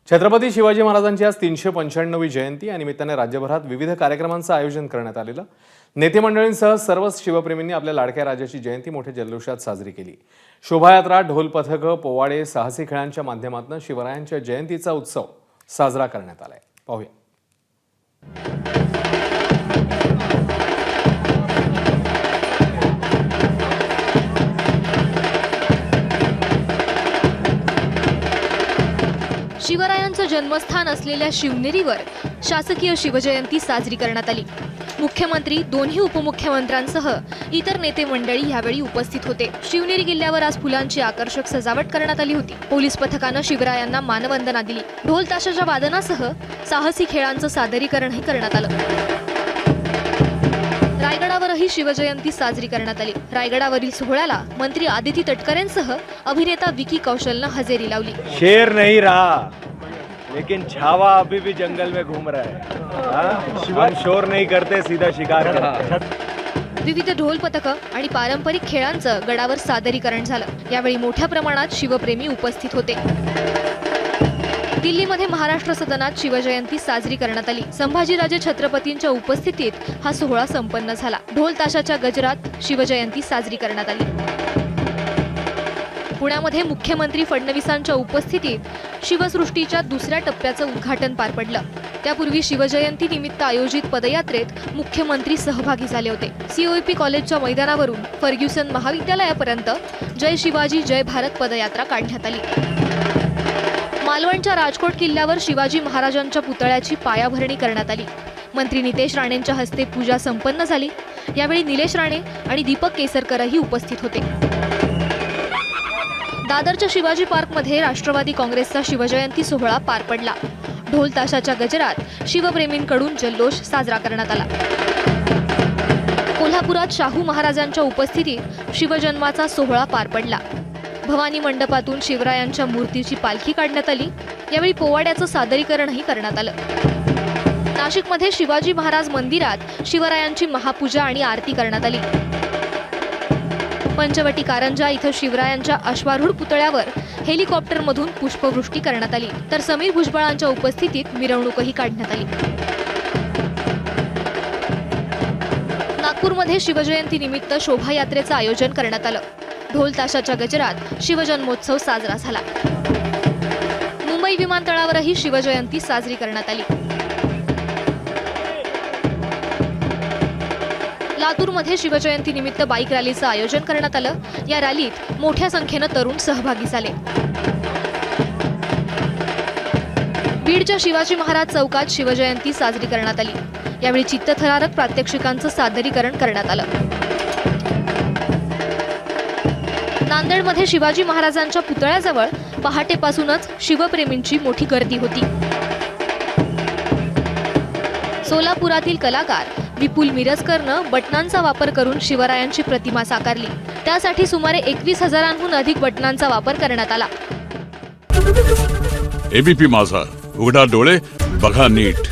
छत्रपती शिवाजी महाराजांची आज 395वी जयंती या निमित्ताने राज्यभरात विविध कार्यक्रमांचं आयोजन करण्यात आलेलं। नेते मंडळींसह सर्व शिवप्रेमींनी आपल्या लाडक्या राजाची जयंती मोठ्या जल्लोषात साजरी केली। शोभायात्रा, ढोल पथक, पोवाडे, साहसी खेळांच्या माध्यमातून शिवरायांच्या जयंतीचा उत्सव साजरा करण्यात आलाय। पाहूया। शिवरायांचं जन्मस्थान असलेल्या शिवनेरीवर शासकीय शिवजयंती साजरी करण्यात आली। मुख्यमंत्री, दोन्ही उपमुख्यमंत्र्यांसह इतर नेते मंडळी यावेळी उपस्थित होते। शिवनेरी किल्ल्यावर आज फुलांची आकर्षक सजावट करण्यात आली होती। पोलीस पथकानं शिवरायांना मानवंदना दिली। ढोल ताशाच्या वादनासह साहसी खेळांचं सादरीकरणही करण्यात आलं। रायगडावरही शिवजयंती साजरी करण्यात आली। रायगडावरील सोहळ्याला मंत्री आदिती तटकरेंसह अभिनेता विकी कौशलनं हजेरी लावली। शेर नहीं रहा लेकिन छावा अभी भी जंगल में घूम रहा है। हम शोर नहीं करते, सीधा शिकार करते। विविध ढोल पथकं आणि पारंपरिक खेळांचं गडावर सादरीकरण झालं। यावेळी मोठ्या प्रमाणात शिवप्रेमी उपस्थित होते। दिल्लीमध्ये महाराष्ट्र सदनात शिवजयंती साजरी करण्यात आली। संभाजीराजे छत्रपतींच्या उपस्थितीत हा सोहळा संपन्न झाला। ढोल ताशाच्या गजरात शिवजयंती साजरी करण्यात आली। पुण्यामध्ये मुख्यमंत्री फडणवीसांच्या उपस्थितीत शिवसृष्टीच्या दुसऱ्या टप्प्याचं उद्घाटन पार पडलं। त्यापूर्वी शिवजयंती निमित्त आयोजित पदयात्रेत मुख्यमंत्री सहभागी झाले होते। COEP कॉलेजच्या मैदानावरून फर्ग्युसन महाविद्यालयापर्यंत जय शिवाजी जय भारत पदयात्रा काढण्यात आली। मालवणच्या राजकोट किल्ल्यावर शिवाजी महाराजांच्या पुतळ्याची पायाभरणी करण्यात आली। मंत्री नितेश राणेंच्या हस्ते पूजा संपन्न झाली। यावेळी निलेश राणे आणि दीपक केसरकरही उपस्थित होते। दादरच्या शिवाजी पार्कमध्ये राष्ट्रवादी काँग्रेसचा शिवजयंती सोहळा पार पडला। ढोल ताशाच्या गजरात शिवप्रेमींकडून जल्लोष साजरा करण्यात आला। कोल्हापुरात शाहू महाराजांच्या उपस्थितीत शिवजन्माचा सोहळा पार पडला। भवानी मंडपातून शिवरायांच्या मूर्तीची पालखी काढण्यात आली। यावेळी पोवाड्याचं सादरीकरणही करण्यात आलं। नाशिकमध्ये शिवाजी महाराज मंदिरात शिवरायांची महापूजा आणि आरती करण्यात आली। पंचवटी कारंजा इथं शिवरायांच्या अश्वारूढ पुतळ्यावर हेलिकॉप्टरमधून पुष्पवृष्टी करण्यात आली, तर समीर भुजबळांच्या उपस्थितीत मिरवणूकही काढण्यात आली। नागपूरमध्ये शिवजयंती निमित्त शोभायात्रेचं आयोजन करण्यात आलं। ढोल ताशाच्या गजरात शिवजन्मोत्सव साजरा झाला। मुंबई विमानतळावरही शिवजयंती साजरी करण्यात आली। लातूरमध्ये शिवजयंती निमित्त बाईक रॅलीचं आयोजन करण्यात आलं। या रॅलीत मोठ्या संख्येनं तरुण सहभागी झाले। बीडच्या शिवाजी महाराज चौकात शिवजयंती साजरी करण्यात आली। यावेळी चित्तथरारक प्रात्यक्षिकांचं सादरीकरण करण्यात आलं। नांदेडमध्ये शिवाजी महाराजांच्या पुतळ्याजवळ पहाटेपासूनच शिवप्रेमींची मोठी गर्दी होती। सोलापुरातील कलाकार विपुल मिरजकरनं बटनांचा वापर करून शिवरायांची प्रतिमा साकारली। त्यासाठी सुमारे 21,000हून अधिक बटनांचा वापर करण्यात आला। ABP माझा, उघडा डोळे बघा नीट।